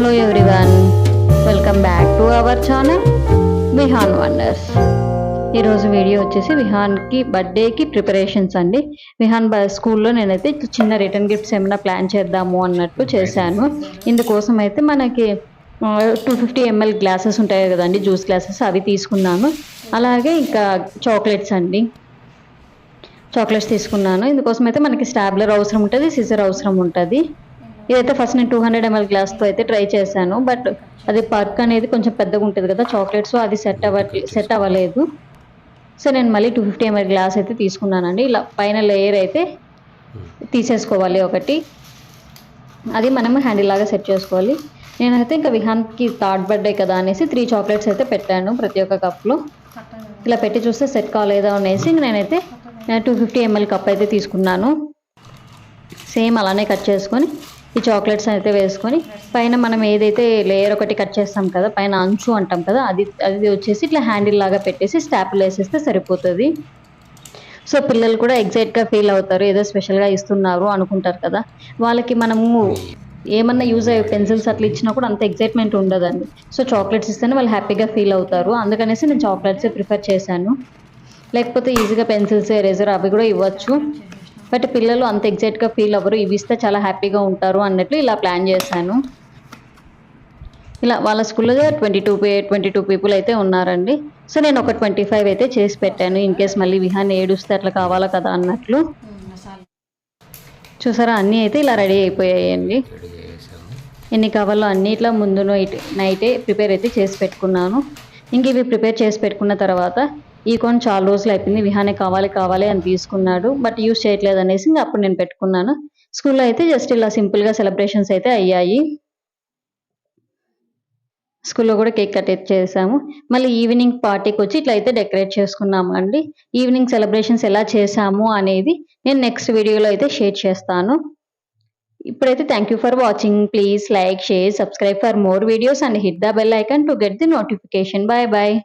Hello everyone, welcome back to our channel Vihan wonders. ఈరోజు video వచ్చేసి విహాన్కి బర్త్డేకి ప్రిపరేషన్స్ అండి. విహాన్ స్కూల్లో నేనైతే చిన్న రిటర్న్ గిఫ్ట్స్ ఏమైనా ప్లాన్ చేద్దాము అన్నట్టు చేశాను. ఇందుకోసం అయితే మనకి 250 ml గ్లాసెస్ ఉంటాయి కదండి, జ్యూస్ గ్లాసెస్, అవి తీసుకున్నాను. అలాగే ఇంకా చాక్లెట్స్ అండి, చాక్లెట్స్ తీసుకున్నాను. ఇందుకోసం అయితే మనకి స్టాబ్లర్ అవసరం ఉంటుంది, సిజర్ అవసరం ఉంటుంది. ఇదైతే ఫస్ట్ నేను 200 ml గ్లాస్తో అయితే ట్రై చేశాను, బట్ అది పర్క్ అనేది కొంచెం పెద్దగా ఉంటుంది కదా చాక్లెట్స్, అది సెట్ అవ్వలేదు. సో నేను మళ్ళీ 250 ml గ్లాస్ అయితే తీసుకున్నానండి. ఇలా పైన లేయర్ అయితే తీసేసుకోవాలి ఒకటి, అది మనం హ్యాండిల్ లాగా సెట్ చేసుకోవాలి. నేనైతే ఇంకా విహాన్కి థర్డ్ బర్త్డే కదా అనేసి 3 చాక్లెట్స్ అయితే పెట్టాను ప్రతి ఒక్క కప్లో. ఇలా పెట్టి చూస్తే సెట్ కాలేదా అనేసి నేనైతే 250 ml కప్ అయితే తీసుకున్నాను. సేమ్ అలానే కట్ చేసుకొని ఈ చాక్లెట్స్ అయితే వేసుకొని పైన మనం ఏదైతే లేయర్ ఒకటి కట్ చేస్తాం కదా, పైన అంచు అంటాం కదా, అది వచ్చేసి ఇట్లా హ్యాండిల్ లాగా పెట్టేసి స్టాప్లు వేసేస్తే సరిపోతుంది. సో పిల్లలు కూడా ఎగ్జైట్గా ఫీల్ అవుతారు, ఏదో స్పెషల్గా ఇస్తున్నారు అనుకుంటారు కదా. వాళ్ళకి మనము ఏమన్నా యూజ్ అయ్యే పెన్సిల్స్ అట్లా ఇచ్చినా కూడా అంత ఎగ్జైట్మెంట్ ఉండదండి. సో చాక్లెట్స్ ఇస్తేనే వాళ్ళు హ్యాపీగా ఫీల్ అవుతారు. అందుకనేసి నేను చాక్లెట్సే ప్రిఫర్ చేశాను. లేకపోతే ఈజీగా పెన్సిల్స్, ఎరేజర్ అవి కూడా ఇవ్వచ్చు, బట్ పిల్లలు అంత ఎగ్జైట్గా ఫీల్ అవ్వరు. ఇవి ఇస్తే చాలా హ్యాపీగా ఉంటారు అన్నట్లు ఇలా ప్లాన్ చేశాను. ఇలా వాళ్ళ స్కూల్లో 22 పీపుల్ అయితే ఉన్నారండి. సో నేను ఒక 25 అయితే చేసి పెట్టాను, ఇన్ కేస్ మళ్ళీ విహాన్ ఏడుస్తే అట్లా కావాలా కదా అన్నట్లు. చూసారా, అన్నీ అయితే ఇలా రెడీ అయిపోయాయండి. ఎన్ని కావాలో అన్నీ ఇట్లా ముందు నైటే ప్రిపేర్ అయితే చేసి పెట్టుకున్నాను. ఇంక ఇవి ప్రిపేర్ చేసి పెట్టుకున్న తర్వాత ఈ కోన్ చాలా రోజులు అయిపోయింది, విహానే కావాలి అని తీసుకున్నాడు, బట్ యూస్ చేయట్లేదు అనేసి ఇంకా అప్పుడు నేను పెట్టుకున్నాను. స్కూల్లో అయితే జస్ట్ ఇలా సింపుల్గా సెలబ్రేషన్స్ అయితే అయ్యాయి. స్కూల్లో కూడా కేక్ కట్ చేసాము. మళ్ళీ ఈవినింగ్ పార్టీకి వచ్చి ఇట్లా అయితే డెకరేట్ చేసుకున్నాము అండి. ఈవినింగ్ సెలబ్రేషన్స్ ఎలా చేసాము అనేది నేను నెక్స్ట్ వీడియోలో అయితే షేర్ చేస్తాను. ఇప్పుడైతే thank you for watching. Please like, share, subscribe for more videos and hit the bell icon to get the notification. Bye bye.